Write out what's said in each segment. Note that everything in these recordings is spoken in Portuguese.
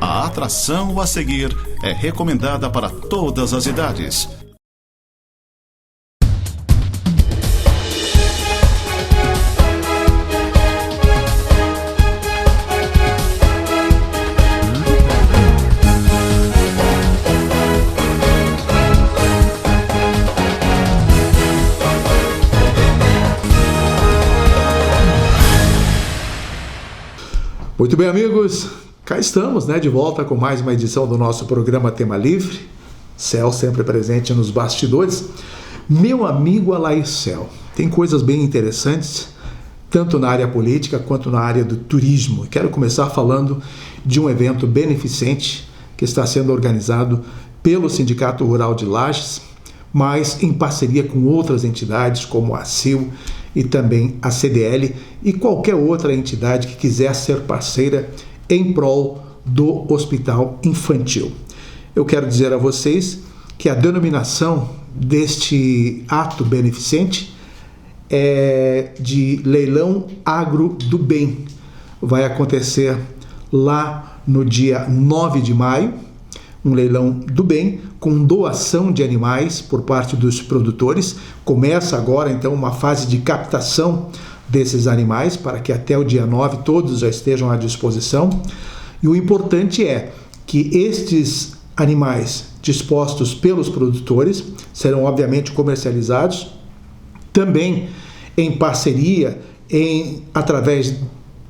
A atração a seguir é recomendada para todas as idades. Muito bem, amigos, cá estamos, de volta com mais uma edição do nosso programa Tema Livre. Céu sempre presente nos bastidores. Meu amigo Alair Céu, tem coisas bem interessantes, tanto na área política quanto na área do turismo. Quero começar falando de um evento beneficente que está sendo organizado pelo Sindicato Rural de Lages, mas em parceria com outras entidades como a CIL e também a CDL e qualquer outra entidade que quiser ser parceira em prol do Hospital Infantil. Eu quero dizer a vocês que a denominação deste ato beneficente é de Leilão Agro do Bem. Vai acontecer lá no dia 9 de maio, um leilão do bem com doação de animais por parte dos produtores. Começa agora então uma fase de captação desses animais para que até o dia 9 todos já estejam à disposição. E o importante é que estes animais dispostos pelos produtores serão obviamente comercializados também em parceria, através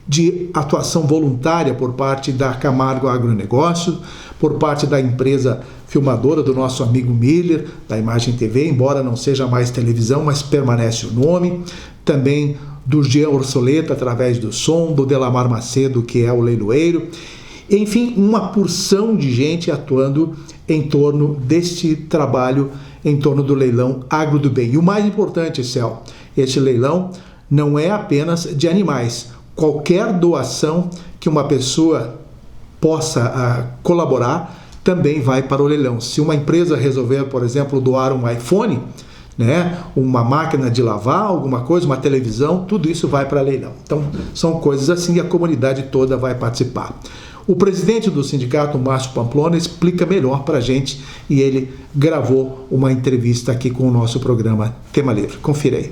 de atuação voluntária por parte da Camargo Agronegócio, por parte da empresa filmadora do nosso amigo Miller, da Imagem TV, embora não seja mais televisão, mas permanece o nome, também do Jean Orsoleta, através do som, do Delamar Macedo, que é o leiloeiro, enfim, uma porção de gente atuando em torno deste trabalho, em torno do leilão Agro do Bem. E o mais importante, Céu, este leilão não é apenas de animais. Qualquer doação que uma pessoa possa colaborar também vai para o leilão. Se uma empresa resolver, por exemplo, doar um iPhone, uma máquina de lavar, alguma coisa, uma televisão, tudo isso vai para leilão. Então, são coisas assim e a comunidade toda vai participar. O presidente do sindicato, Márcio Pamplona, explica melhor para a gente e ele gravou uma entrevista aqui com o nosso programa Tema Livre. Confira aí.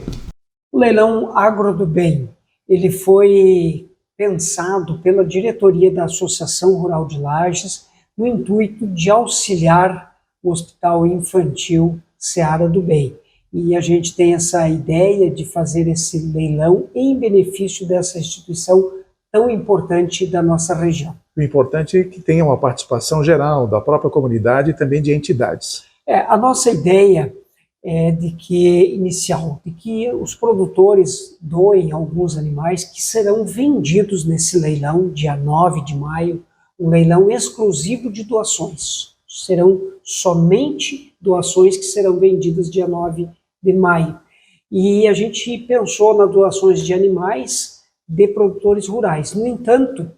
O leilão Agro do Bem, ele foi pensado pela diretoria da Associação Rural de Lages no intuito de auxiliar o Hospital Infantil Seara do Bem. E a gente tem essa ideia de fazer esse leilão em benefício dessa instituição tão importante da nossa região. O importante é que tenha uma participação geral da própria comunidade e também de entidades. A nossa ideia de que os produtores doem alguns animais que serão vendidos nesse leilão, dia 9 de maio, um leilão exclusivo de doações. Serão somente doações que serão vendidas dia 9 de maio. E a gente pensou nas doações de animais de produtores rurais. No entanto,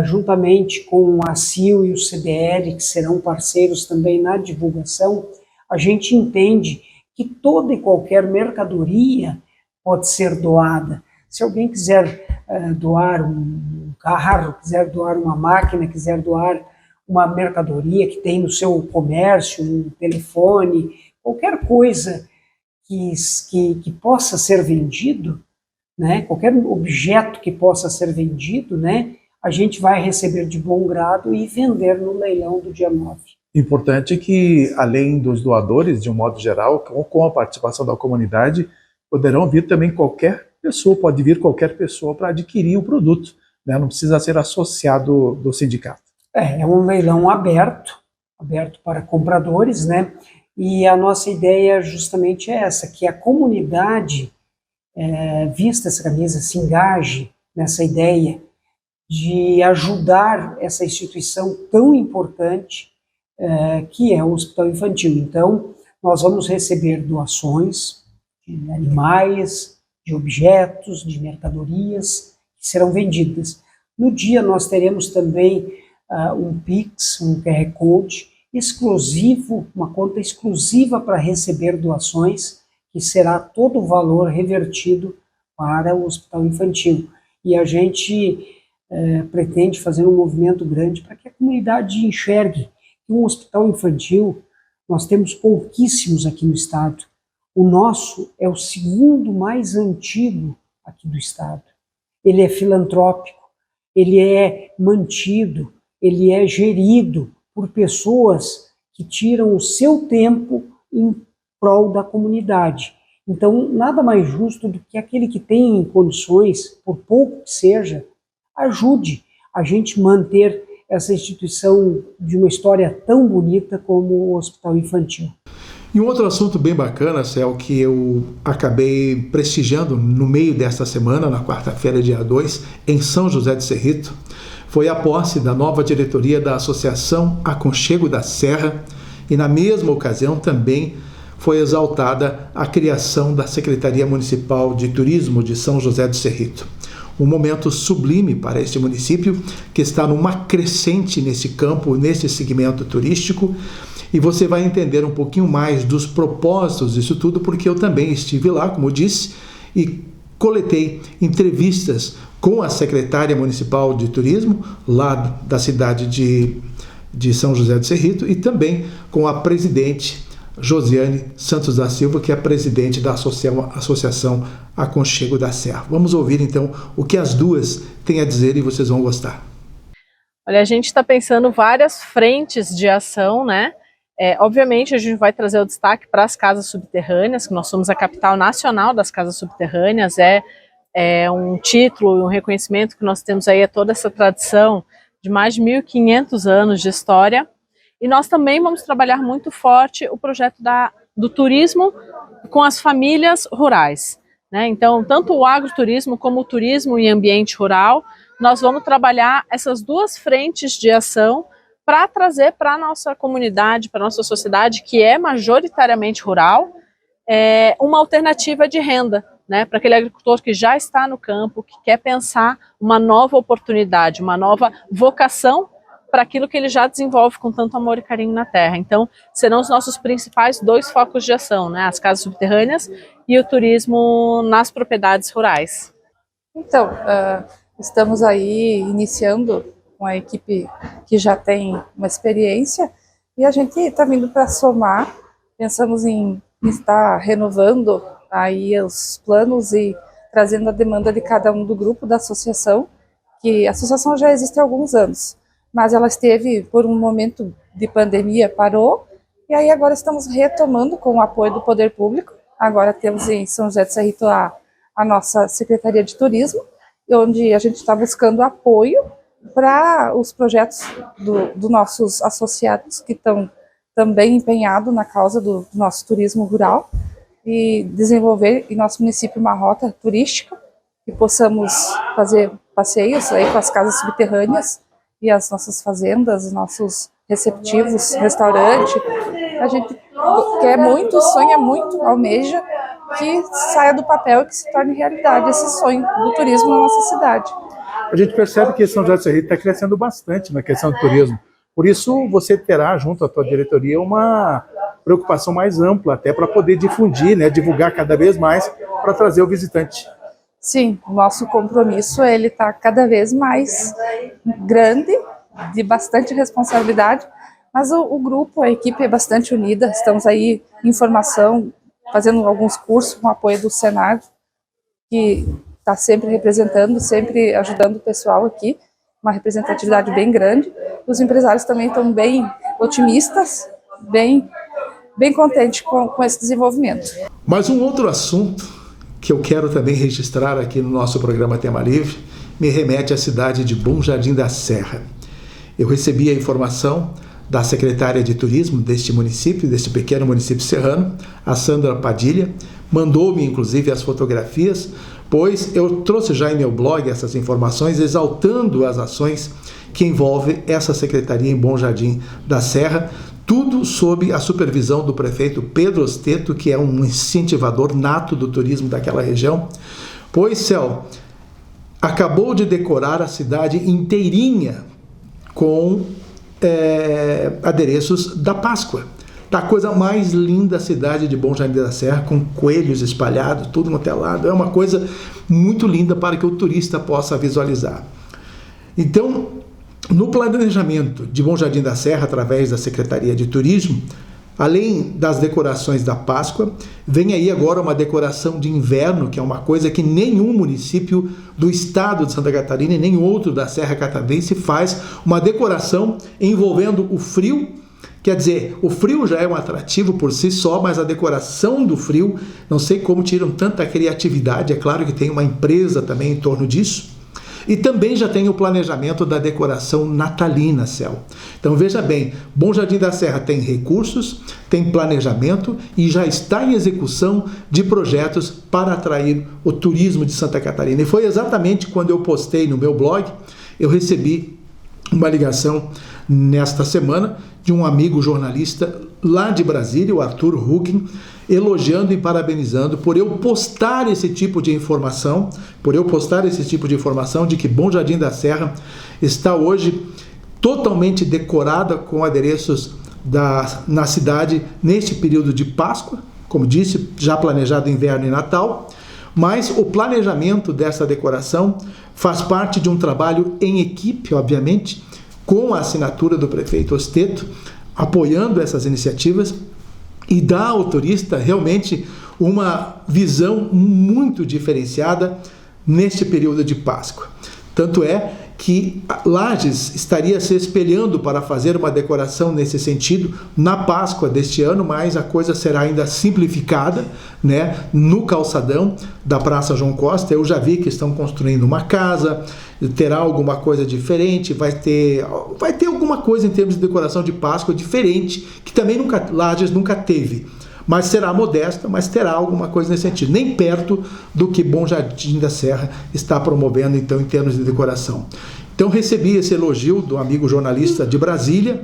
juntamente com a CIL e o CDL, que serão parceiros também na divulgação, a gente entende que toda e qualquer mercadoria pode ser doada. Se alguém quiser doar um carro, quiser doar uma máquina, quiser doar uma mercadoria que tem no seu comércio, um telefone, qualquer coisa que possa ser vendido, qualquer objeto que possa ser vendido, a gente vai receber de bom grado e vender no leilão do dia 9. Importante que, além dos doadores, de um modo geral, com a participação da comunidade, poderão vir também pode vir qualquer pessoa para adquirir o produto, não precisa ser associado do sindicato. É um leilão aberto para compradores, e a nossa ideia justamente é essa, que a comunidade vista essa camisa, se engaje nessa ideia de ajudar essa instituição tão importante que é o Hospital Infantil. Então, nós vamos receber doações de animais, de objetos, de mercadorias que serão vendidas. No dia nós teremos também um Pix, um QR Code exclusivo, uma conta exclusiva para receber doações, que será todo o valor revertido para o Hospital Infantil. E a gente pretende fazer um movimento grande para que a comunidade enxergue que um hospital infantil, nós temos pouquíssimos aqui no estado. O nosso é o segundo mais antigo aqui do estado. Ele é filantrópico, ele é mantido, ele é gerido por pessoas que tiram o seu tempo em prol da comunidade. Então, nada mais justo do que aquele que tem condições, por pouco que seja, ajude a gente manter essa instituição de uma história tão bonita como o Hospital Infantil. E um outro assunto bem bacana, Céu, que eu acabei prestigiando no meio desta semana, na quarta-feira, dia 2, em São José do Cerrito, foi a posse da nova diretoria da Associação Aconchego da Serra e, na mesma ocasião, também foi exaltada a criação da Secretaria Municipal de Turismo de São José do Cerrito. Um momento sublime para este município, que está numa crescente nesse campo, nesse segmento turístico, e você vai entender um pouquinho mais dos propósitos disso tudo, porque eu também estive lá, como eu disse, e coletei entrevistas com a secretária municipal de turismo, lá da cidade de São José do Cerrito, e também com a presidente Josiane Santos da Silva, que é a presidente da Associação Aconchego da Serra. Vamos ouvir então o que as duas têm a dizer e vocês vão gostar. Olha, a gente está pensando várias frentes de ação, né? Obviamente a gente vai trazer o destaque para as casas subterrâneas, que nós somos a capital nacional das casas subterrâneas, é um título e um reconhecimento que nós temos aí, toda essa tradição de mais de 1.500 anos de história. E nós também vamos trabalhar muito forte o projeto do turismo com as famílias rurais, né? Então, tanto o agroturismo como o turismo em ambiente rural, nós vamos trabalhar essas duas frentes de ação para trazer para a nossa comunidade, para a nossa sociedade, que é majoritariamente rural, uma alternativa de renda, né, para aquele agricultor que já está no campo, que quer pensar uma nova oportunidade, uma nova vocação para aquilo que ele já desenvolve com tanto amor e carinho na terra. Então, serão os nossos principais dois focos de ação, né, as casas subterrâneas e o turismo nas propriedades rurais. Então, estamos aí iniciando com a equipe que já tem uma experiência e a gente está vindo para somar. Pensamos em estar renovando aí os planos e trazendo a demanda de cada um do grupo da associação, que a associação já existe há alguns anos, mas ela esteve por um momento de pandemia, parou, e aí agora estamos retomando com o apoio do poder público. Agora temos em São José do Cerrito a nossa Secretaria de Turismo, onde a gente está buscando apoio para os projetos dos nossos associados que estão também empenhados na causa do nosso turismo rural e desenvolver em nosso município uma rota turística que possamos fazer passeios aí com as casas subterrâneas e as nossas fazendas, nossos receptivos, restaurante. A gente quer muito, sonha muito, almeja que saia do papel e que se torne realidade esse sonho do turismo na nossa cidade. A gente percebe que São José do Cerrito está crescendo bastante na questão do turismo. Por isso, você terá, junto à tua diretoria, uma preocupação mais ampla, até para poder difundir, né, divulgar cada vez mais para trazer o visitante. Sim, o nosso compromisso ele está cada vez mais grande, de bastante responsabilidade, mas o grupo, a equipe é bastante unida. Estamos aí em formação, fazendo alguns cursos com o apoio do Senar, que está sempre representando, sempre ajudando o pessoal aqui, uma representatividade bem grande. Os empresários também estão bem otimistas, bem contentes com esse desenvolvimento. Mas um outro assunto que eu quero também registrar aqui no nosso programa Tema Livre me remete à cidade de Bom Jardim da Serra. Eu recebi a informação da secretária de turismo deste município, deste pequeno município serrano, a Sandra Padilha, mandou-me inclusive as fotografias, pois eu trouxe já em meu blog essas informações exaltando as ações que envolvem essa secretaria em Bom Jardim da Serra, tudo sob a supervisão do prefeito Pedro Osteto, que é um incentivador nato do turismo daquela região, pois, Céu, acabou de decorar a cidade inteirinha com adereços da Páscoa. Tá a coisa mais linda a cidade de Bom Jardim da Serra, com coelhos espalhados, tudo no telado. É uma coisa muito linda para que o turista possa visualizar. Então, no planejamento de Bom Jardim da Serra, através da Secretaria de Turismo, além das decorações da Páscoa, vem aí agora uma decoração de inverno, que é uma coisa que nenhum município do estado de Santa Catarina e nem outro da Serra Catarinense faz, uma decoração envolvendo o frio. Quer dizer, o frio já é um atrativo por si só, mas a decoração do frio, não sei como tiram tanta criatividade, é claro que tem uma empresa também em torno disso. E também já tem o planejamento da decoração natalina, Céu. Então veja bem, Bom Jardim da Serra tem recursos, tem planejamento e já está em execução de projetos para atrair o turismo de Santa Catarina. E foi exatamente quando eu postei no meu blog, eu recebi uma ligação nesta semana de um amigo jornalista lá de Brasília, o Arthur Hugen, elogiando e parabenizando por eu postar esse tipo de informação, de que Bom Jardim da Serra está hoje totalmente decorada com adereços na cidade neste período de Páscoa, como disse, já planejado inverno e Natal, mas o planejamento dessa decoração faz parte de um trabalho em equipe, obviamente, com a assinatura do prefeito Osteto, apoiando essas iniciativas e dá ao turista realmente uma visão muito diferenciada neste período de Páscoa. Tanto é que Lages estaria se espelhando para fazer uma decoração nesse sentido na Páscoa deste ano, mas a coisa será ainda simplificada, né, no calçadão da Praça João Costa. Eu já vi que estão construindo uma casa, terá alguma coisa diferente, vai ter alguma coisa em termos de decoração de Páscoa diferente, que também Lages nunca teve. Mas será modesta, mas terá alguma coisa nesse sentido. Nem perto do que Bom Jardim da Serra está promovendo, então, em termos de decoração. Então, recebi esse elogio do amigo jornalista de Brasília,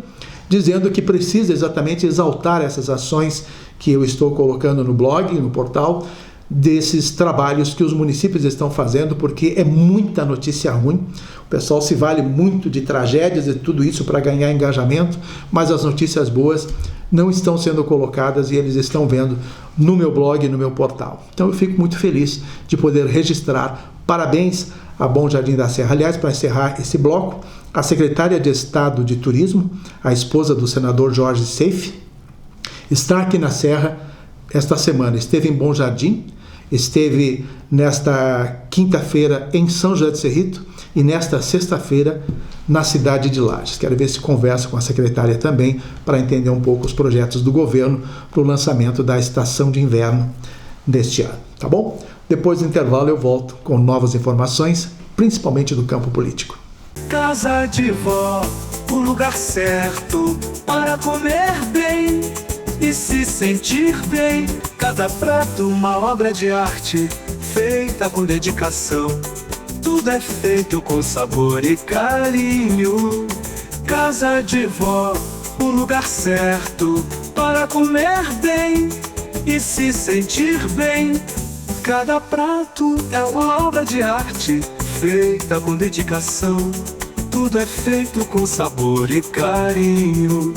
dizendo que precisa exatamente exaltar essas ações que eu estou colocando no blog, no portal, desses trabalhos que os municípios estão fazendo, porque é muita notícia ruim. O pessoal se vale muito de tragédias e tudo isso para ganhar engajamento, mas as notícias boas não estão sendo colocadas e eles estão vendo no meu blog e no meu portal. Então eu fico muito feliz de poder registrar. Parabéns a Bom Jardim da Serra. Aliás, para encerrar esse bloco, a secretária de Estado de Turismo, a esposa do senador Jorge Seife, está aqui na Serra esta semana. Esteve em Bom Jardim, esteve nesta quinta-feira em São José do Cerrito e nesta sexta-feira na cidade de Lages. Quero ver se converso com a secretária também para entender um pouco os projetos do governo para o lançamento da estação de inverno deste ano, tá bom? Depois do intervalo eu volto com novas informações, principalmente do campo político. Casa de Vó, o lugar certo para comer bem e se sentir bem. Cada prato uma obra de arte, feita com dedicação. Tudo é feito com sabor e carinho. Casa de Vó, o lugar certo para comer bem e se sentir bem. Cada prato é uma obra de arte, feita com dedicação. Tudo é feito com sabor e carinho.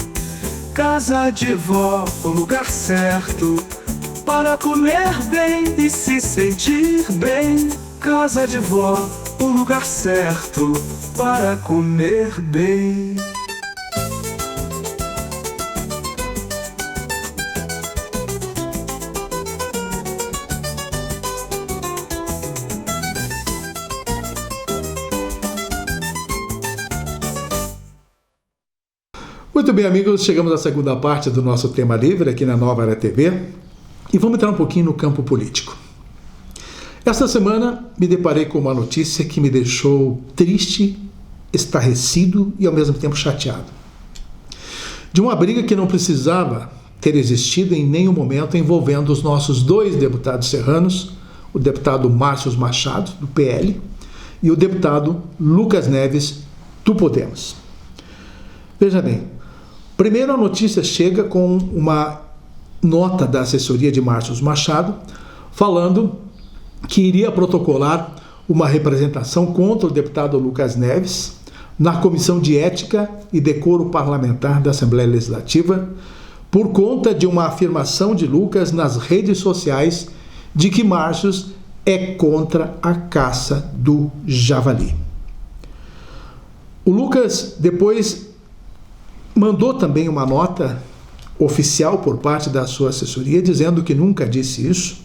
Casa de Vó, o lugar certo para comer bem e se sentir bem. Casa de Vó, o lugar certo para comer bem. Muito bem, amigos, chegamos à segunda parte do nosso Tema Livre aqui na Nova Era TV e vamos entrar um pouquinho no campo político. Esta semana me deparei com uma notícia que me deixou triste, estarrecido e ao mesmo tempo chateado. De uma briga que não precisava ter existido em nenhum momento envolvendo os nossos dois deputados serranos, o deputado Márcio Machado, do PL, e o deputado Lucas Neves, do Podemos. Veja bem, primeiro a notícia chega com uma nota da assessoria de Márcio Machado falando que iria protocolar uma representação contra o deputado Lucas Neves na Comissão de Ética e Decoro Parlamentar da Assembleia Legislativa por conta de uma afirmação de Lucas nas redes sociais de que Márcio é contra a caça do javali. O Lucas depois mandou também uma nota oficial por parte da sua assessoria, dizendo que nunca disse isso,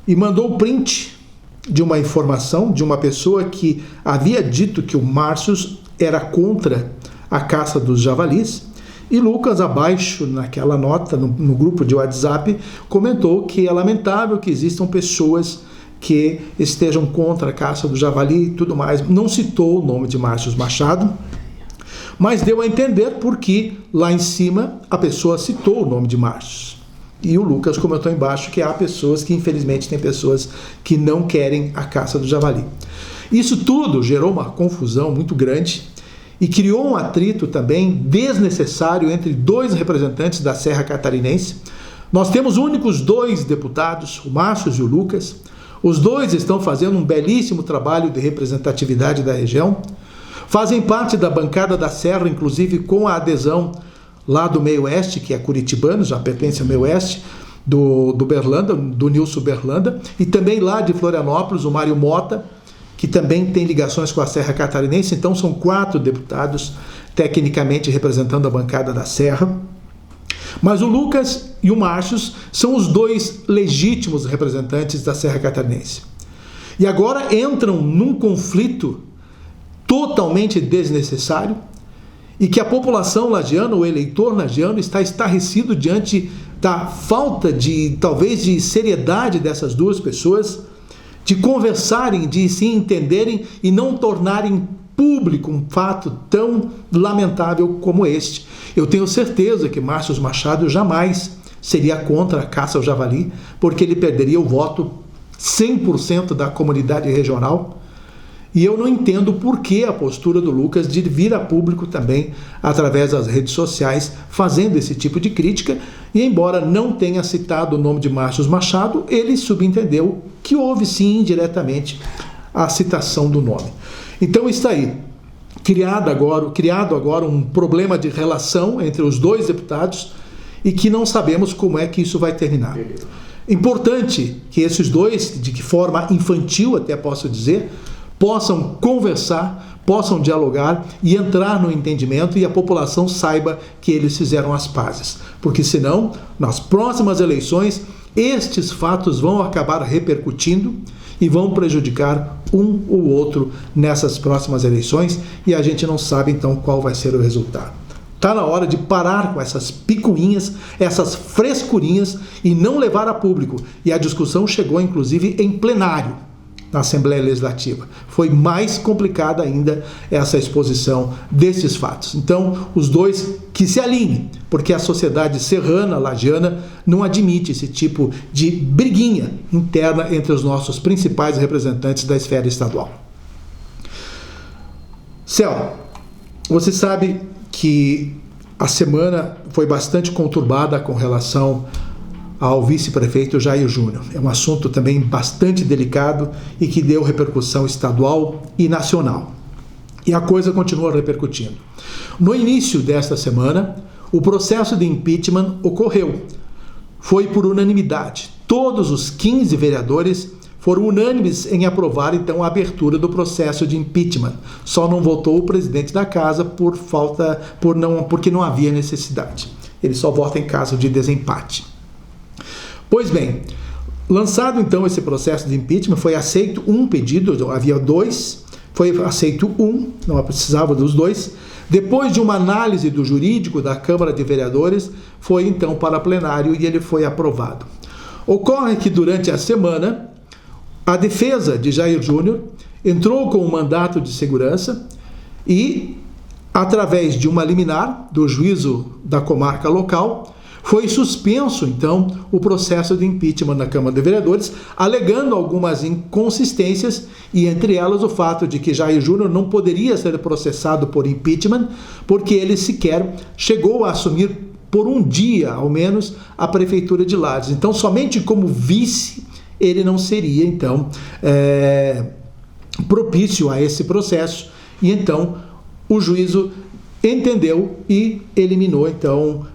e mandou o print de uma informação de uma pessoa que havia dito que o Márcio era contra a caça dos javalis, e Lucas, abaixo naquela nota, no grupo de WhatsApp, comentou que é lamentável que existam pessoas que estejam contra a caça do javali e tudo mais. Não citou o nome de Márcio Machado, mas deu a entender porque lá em cima a pessoa citou o nome de Márcio. E o Lucas comentou embaixo que há pessoas que, infelizmente, tem pessoas que não querem a caça do javali. Isso tudo gerou uma confusão muito grande e criou um atrito também desnecessário entre dois representantes da Serra Catarinense. Nós temos únicos 2 deputados, o Márcio e o Lucas. Os dois estão fazendo um belíssimo trabalho de representatividade da região. Fazem parte da bancada da Serra, inclusive com a adesão lá do Meio Oeste, que é curitibano, já pertence ao Meio Oeste, do Berlanda, do Nilson Berlanda, e também lá de Florianópolis, o Mário Mota, que também tem ligações com a Serra Catarinense. Então são 4 deputados tecnicamente representando a bancada da Serra. Mas o Lucas e o Márcio são os 2 legítimos representantes da Serra Catarinense. E agora entram num conflito totalmente desnecessário e que a população lagiana, o eleitor lagiano, está estarrecido diante da falta de, talvez, de seriedade dessas 2 pessoas, de conversarem, de se entenderem e não tornarem público um fato tão lamentável como este. Eu tenho certeza que Márcio Machado jamais seria contra a caça ao javali, porque ele perderia o voto 100% da comunidade regional. E eu não entendo por que a postura do Lucas de vir a público também, através das redes sociais, fazendo esse tipo de crítica. E embora não tenha citado o nome de Márcio Machado, ele subentendeu que houve sim indiretamente a citação do nome. Então está aí, criado agora um problema de relação entre os 2 deputados e que não sabemos como é que isso vai terminar. Importante que esses 2, de que forma infantil até posso dizer, possam conversar, possam dialogar e entrar no entendimento e a população saiba que eles fizeram as pazes. Porque senão, nas próximas eleições, estes fatos vão acabar repercutindo e vão prejudicar um ou outro nessas próximas eleições e a gente não sabe então qual vai ser o resultado. Está na hora de parar com essas picuinhas, essas frescurinhas e não levar a público. E a discussão chegou inclusive em plenário na Assembleia Legislativa. Foi mais complicada ainda essa exposição desses fatos. Então, os 2 que se alinhem, porque a sociedade serrana, lagiana, não admite esse tipo de briguinha interna entre os nossos principais representantes da esfera estadual. Céu, você sabe que a semana foi bastante conturbada com relação ao vice-prefeito Jair Júnior. É um assunto também bastante delicado e que deu repercussão estadual e nacional. E a coisa continua repercutindo. No início desta semana, o processo de impeachment ocorreu. Foi por unanimidade. Todos os 15 vereadores foram unânimes em aprovar, então, a abertura do processo de impeachment. Só não votou o presidente da casa porque não havia necessidade. Ele só vota em caso de desempate. Pois bem, lançado então esse processo de impeachment, foi aceito um pedido, havia 2, foi aceito um, não precisava dos 2. Depois de uma análise do jurídico da Câmara de Vereadores, foi então para plenário e ele foi aprovado. Ocorre que durante a semana, a defesa de Jair Júnior entrou com um mandato de segurança e, através de uma liminar do juízo da comarca local, foi suspenso, então, o processo de impeachment na Câmara de Vereadores, alegando algumas inconsistências, e entre elas o fato de que Jair Júnior não poderia ser processado por impeachment, porque ele sequer chegou a assumir, por um dia ao menos, a Prefeitura de Lages. Então, somente como vice, ele não seria, então, propício a esse processo, e então o juízo entendeu e eliminou, então,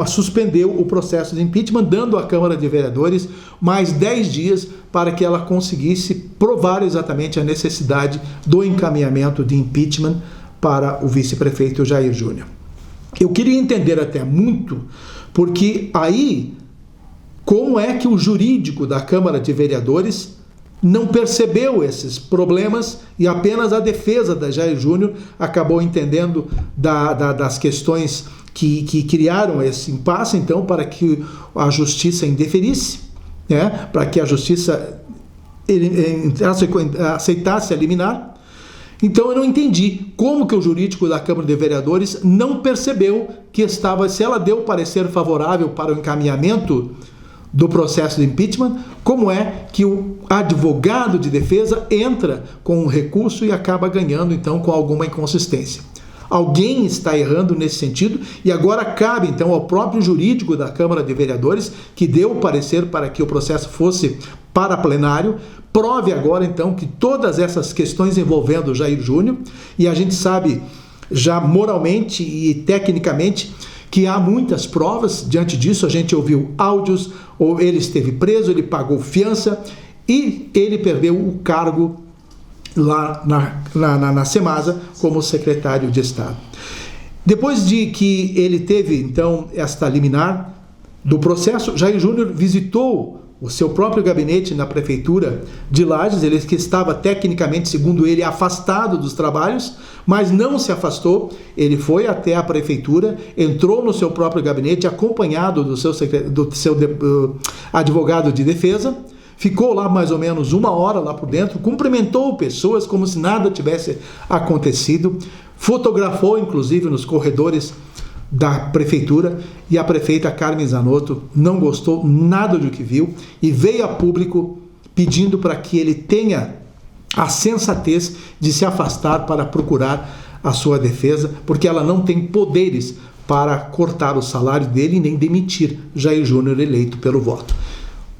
suspendeu o processo de impeachment, dando à Câmara de Vereadores mais 10 dias para que ela conseguisse provar exatamente a necessidade do encaminhamento de impeachment para o vice-prefeito Jair Júnior. Eu queria entender até muito, porque aí, como é que o jurídico da Câmara de Vereadores não percebeu esses problemas e apenas a defesa da Jair Júnior acabou entendendo das questões que criaram esse impasse, então, para que a justiça indeferisse, né, para que a justiça aceitasse eliminar. Então eu não entendi como que o jurídico da Câmara de Vereadores não percebeu que se ela deu parecer favorável para o encaminhamento do processo de impeachment, como é que o advogado de defesa entra com um recurso e acaba ganhando, então, com alguma inconsistência. Alguém está errando nesse sentido e agora cabe, então, ao próprio jurídico da Câmara de Vereadores, que deu o parecer para que o processo fosse para plenário, prove agora, então, que todas essas questões envolvendo o Jair Júnior, e a gente sabe já moralmente e tecnicamente que há muitas provas. Diante disso, a gente ouviu áudios, ou ele esteve preso, ele pagou fiança e ele perdeu o cargo lá na Semasa como secretário de Estado. Depois de que ele teve, então, esta liminar do processo, Jair Júnior visitou o seu próprio gabinete na prefeitura de Lages. Ele que estava tecnicamente, segundo ele, afastado dos trabalhos, mas não se afastou. Ele foi até a prefeitura, entrou no seu próprio gabinete, acompanhado do seu advogado de defesa, ficou lá mais ou menos 1 hora lá por dentro, cumprimentou pessoas como se nada tivesse acontecido, fotografou inclusive nos corredores da prefeitura, e a prefeita Carmen Zanotto não gostou nada do que viu e veio a público pedindo para que ele tenha a sensatez de se afastar para procurar a sua defesa, porque ela não tem poderes para cortar o salário dele nem demitir Jair Júnior eleito pelo voto.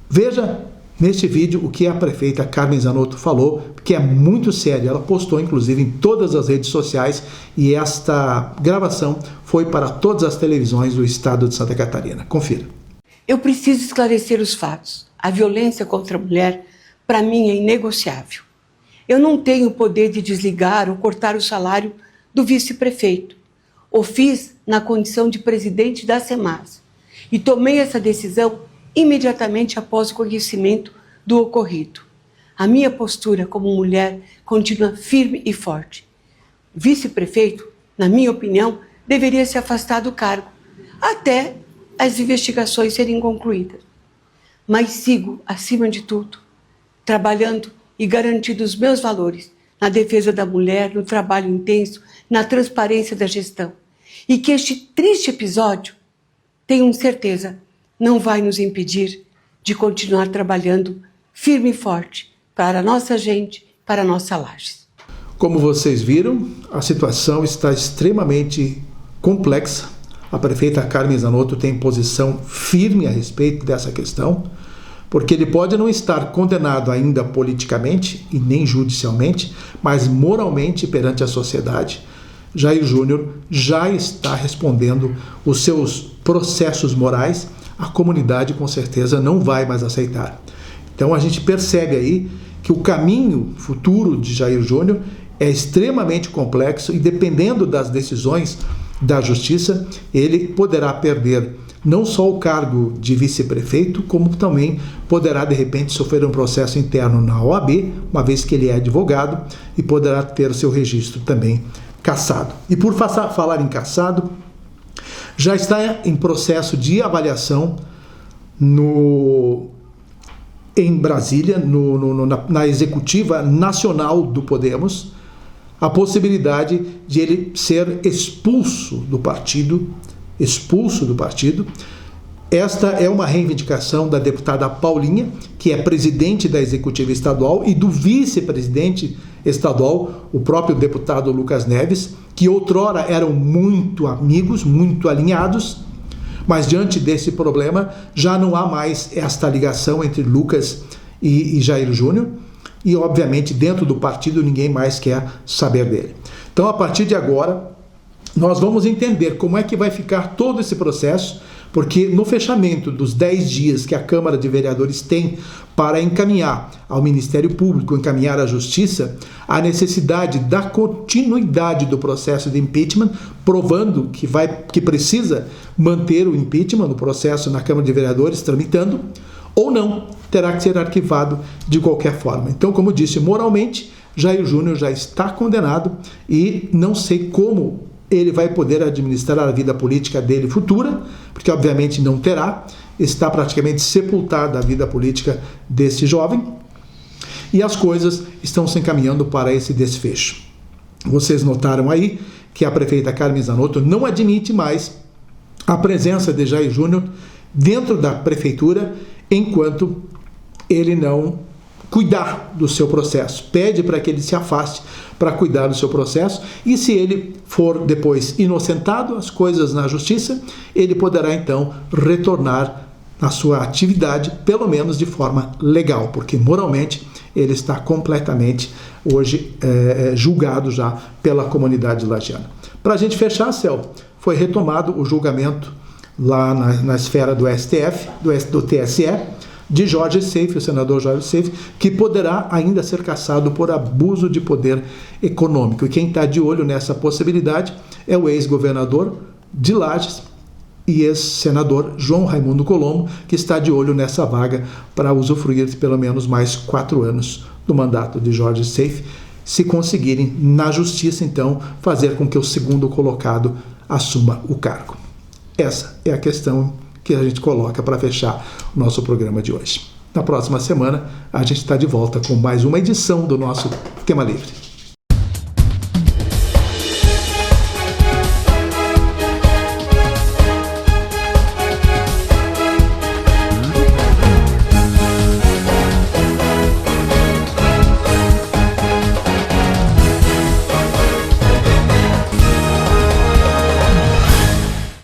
Veja neste vídeo o que a prefeita Carmen Zanotto falou, que é muito sério. Ela postou inclusive em todas as redes sociais e esta gravação foi para todas as televisões do estado de Santa Catarina. Confira. Eu preciso esclarecer os fatos. A violência contra a mulher, para mim, é inegociável. Eu não tenho o poder de desligar ou cortar o salário do vice-prefeito. O fiz na condição de presidente da Semasa e tomei essa decisão imediatamente após o conhecimento do ocorrido. A minha postura como mulher continua firme e forte. O vice-prefeito, na minha opinião, deveria se afastar do cargo, até as investigações serem concluídas. Mas sigo, acima de tudo, trabalhando e garantindo os meus valores na defesa da mulher, no trabalho intenso, na transparência da gestão. E que este triste episódio, tenho certeza, não vai nos impedir de continuar trabalhando firme e forte para a nossa gente, para a nossa Lages. Como vocês viram, a situação está extremamente complexa. A prefeita Carmen Zanotto tem posição firme a respeito dessa questão, porque ele pode não estar condenado ainda politicamente e nem judicialmente, mas moralmente perante a sociedade. Jair Júnior já está respondendo os seus processos morais. A comunidade com certeza não vai mais aceitar. Então a gente percebe aí que o caminho futuro de Jair Júnior é extremamente complexo e, dependendo das decisões da justiça, ele poderá perder não só o cargo de vice-prefeito, como também poderá de repente sofrer um processo interno na OAB, uma vez que ele é advogado, e poderá ter o seu registro também cassado. E por falar em cassado, já está em processo de avaliação em Brasília, na executiva nacional do Podemos, a possibilidade de ele ser expulso do partido. Esta é uma reivindicação da deputada Paulinha, que é presidente da executiva estadual, e do vice-presidente estadual, o próprio deputado Lucas Neves, que outrora eram muito amigos, muito alinhados, mas diante desse problema já não há mais esta ligação entre Lucas e Jair Júnior, e obviamente dentro do partido ninguém mais quer saber dele. Então, a partir de agora, nós vamos entender como é que vai ficar todo esse processo, porque no fechamento dos 10 dias que a Câmara de Vereadores tem para encaminhar ao Ministério Público, encaminhar à Justiça, a necessidade da continuidade do processo de impeachment, provando que precisa manter o impeachment, no processo na Câmara de Vereadores, tramitando, ou não, terá que ser arquivado de qualquer forma. Então, como disse, moralmente, Jair Júnior já está condenado e não sei como ele vai poder administrar a vida política dele futura, porque obviamente não terá, está praticamente sepultada a vida política desse jovem, e as coisas estão se encaminhando para esse desfecho. Vocês notaram aí que a prefeita Carmen Zanotto não admite mais a presença de Jair Júnior dentro da prefeitura enquanto ele não cuidar do seu processo. Pede para que ele se afaste para cuidar do seu processo, e se ele for depois inocentado, as coisas na justiça, ele poderá então retornar à sua atividade, pelo menos de forma legal, porque moralmente ele está completamente hoje julgado já pela comunidade lagiana. Para a gente fechar, Céu, foi retomado o julgamento lá na esfera do STF, do TSE, de Jorge Seife, o senador Jorge Seife, que poderá ainda ser cassado por abuso de poder econômico. E quem está de olho nessa possibilidade é o ex-governador de Lages e ex-senador João Raimundo Colombo, que está de olho nessa vaga para usufruir de pelo menos mais 4 anos do mandato de Jorge Seife, se conseguirem, na justiça, então, fazer com que o segundo colocado assuma o cargo. Essa é a questão que a gente coloca para fechar o nosso programa de hoje. Na próxima semana, a gente está de volta com mais uma edição do nosso Tema Livre.